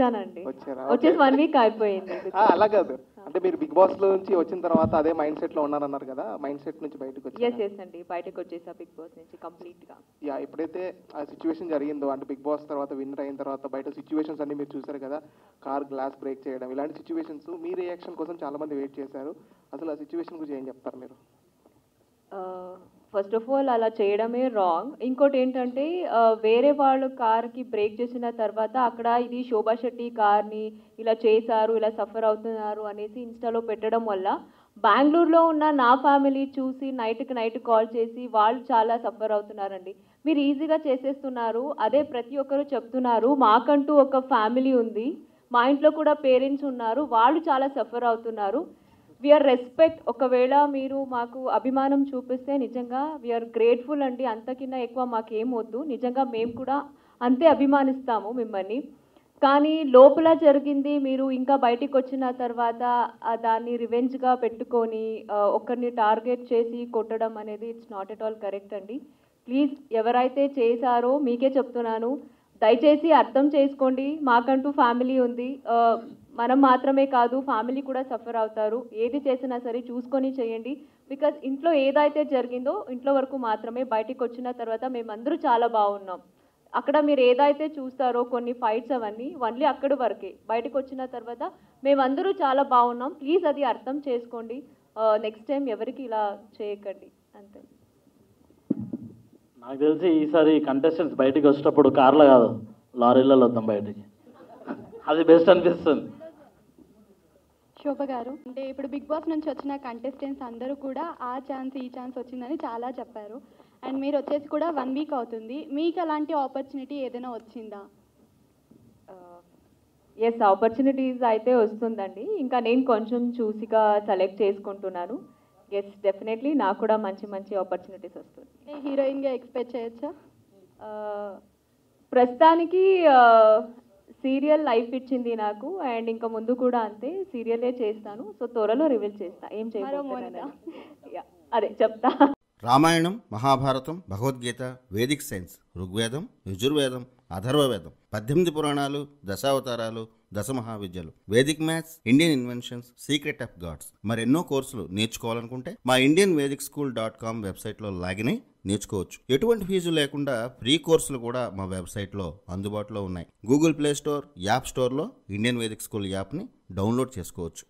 వచ్చానండి. వచ్చారా? వచ్చేసి 1 వీక్ అయిపోయింది. అలా కాదు, అంటే మీరు బిగ్ బాస్ లో నుంచి వచ్చిన తర్వాత అదే మైండ్ సెట్ లో ఉన్నారన్నారు కదా, మైండ్ సెట్ నుంచి బయటకు వచ్చారా? ఎస్ అండి, బయటకు వచ్చేసా బిగ్ బాస్ నుంచి కంప్లీట్ గా. యా, ఎప్పుడైతే ఆ సిచ్యువేషన్ జరిగిందో, అంటే బిగ్ బాస్ తర్వాత విన్నర్ అయిన తర్వాత బయట సిచ్యువేషన్స్ అన్ని మీరు చూసారు కదా, కార్ గ్లాస్ బ్రేక్ చేయడం, ఇలాంటి సిచ్యువేషన్స్ మీ రియాక్షన్ కోసం చాలా మంది వెయిట్ చేశారు. అసలు ఆ సిచ్యువేషన్ గురించి ఏం చెప్తారు మీరు? ఫస్ట్ ఆఫ్ ఆల్ అలా చేయడమే రాంగ్. ఇంకోటి ఏంటంటే వేరే వాళ్ళు కార్కి బ్రేక్ చేసిన తర్వాత అక్కడ ఇది శోభా శెట్టి కార్ని ఇలా చేశారు, ఇలా సఫర్ అవుతున్నారు అనేసి ఇన్స్టాలో పెట్టడం వల్ల బెంగళూరులో ఉన్న నా ఫ్యామిలీ చూసి నైట్కి నైట్ కాల్ చేసి వాళ్ళు చాలా సఫర్ అవుతున్నారండి. మీరు ఈజీగా చేసేస్తున్నారు, అదే ప్రతి ఒక్కరు చెప్తున్నారు. మాకంటూ ఒక ఫ్యామిలీ ఉంది, మా ఇంట్లో కూడా పేరెంట్స్ ఉన్నారు, వాళ్ళు చాలా సఫర్ అవుతున్నారు. We are respect. ఒకవేళ మీరు మాకు అభిమానం చూపిస్తే నిజంగా వీఆర్ గ్రేట్ఫుల్ అండి. అంతకిన్నా ఎక్కువ మాకేం వద్దు. నిజంగా మేము కూడా అంతే అభిమానిస్తాము మిమ్మల్ని. కానీ లోపల జరిగింది మీరు ఇంకా బయటికి వచ్చిన తర్వాత దాన్ని రివెంజ్గా పెట్టుకొని ఒకరిని టార్గెట్ చేసి కొట్టడం అనేది it's not at all correct అండి. ప్లీజ్, ఎవరైతే చేశారో మీకే చెప్తున్నాను, దయచేసి అర్థం చేసుకోండి. మాకంటూ ఫ్యామిలీ ఉంది, మనం మాత్రమే కాదు ఫ్యామిలీ కూడా సఫర్ అవుతారు. ఏది చేసినా సరే చూసుకొని చేయండి. బికాజ్ ఇంట్లో ఏదైతే జరిగిందో ఇంట్లో వరకు మాత్రమే, బయటికి వచ్చిన తర్వాత మేమందరూ చాలా బాగున్నాం. అక్కడ మీరు ఏదైతే చూస్తారో కొన్ని ఫైట్స్ అవన్నీ ఓన్లీ అక్కడి వరకే. బయటకు వచ్చిన తర్వాత మేమందరూ చాలా బాగున్నాం. ప్లీజ్ అది అర్థం చేసుకోండి. నెక్స్ట్ టైం ఎవరికి ఇలా చేయకండి, అంతే. నాకు తెలిసి ఈసారి కంటెస్టెంట్స్ బయటికి వచ్చేటప్పుడు కార్లో కాదు లారీలలో వద్దాం బయటికి, అది బెస్ట్ అనిపిస్తుంది. శోభ గారు, అంటే ఇప్పుడు బిగ్ బాస్ నుంచి వచ్చిన కంటెస్టెంట్స్ అందరూ కూడా ఆ ఛాన్స్ ఈ ఛాన్స్ వచ్చిందని చాలా చెప్పారు. అండ్ మీరు వచ్చేసి కూడా 1 వీక్ అవుతుంది. మీకు అలాంటి ఆపర్చునిటీ ఏదైనా వచ్చిందా? ఎస్, ఆపర్చునిటీస్ అయితే వస్తుందండి. ఇంకా నేను కొంచెం చూసిగా సెలెక్ట్ చేసుకుంటున్నాను. ఎస్, డెఫినెట్లీ నాకు కూడా మంచి మంచి ఆపర్చునిటీస్ వస్తుంది. హీరోయిన్గా ఎక్స్పెక్ట్ చేయొచ్చా? ప్రస్తుతానికి సీరియల్ లైఫ్ ఇచ్చింది నాకు, అండ్ ఇంకా ముందు కూడా అంతే సీరియలే చేస్తాను. సో త్వరలో రివీల్ చేస్తా ఏం చేయబోతున్నాను. అదే చెప్తా. రామాయణం, మహాభారతం, భగవద్గీత, వేదిక్ సైన్స్, ఋగ్వేదం, యజుర్వేదం, అథర్వవేదం, 18 పురాణాలు, దశావతారాలు, 10 మహావిద్యలు, vedic maths, Indian inventions, secret of gods, మరెన్నో కోర్సులు నేర్చుకోవాలనుకుంటే మా indianvedicSchool.com వెబ్సైట్లో లాగిన్ అయి నేర్చుకోవచ్చు. ఎటువంటి ఫీజు లేకుండా ఫ్రీ కోర్సులు కూడా మా వెబ్సైట్లో అందుబాటులో ఉన్నాయి. గూగుల్ ప్లే స్టోర్, యాప్ స్టోర్లో ఇండియన్ వేదిక్ స్కూల్ యాప్ని డౌన్లోడ్ చేసుకోవచ్చు.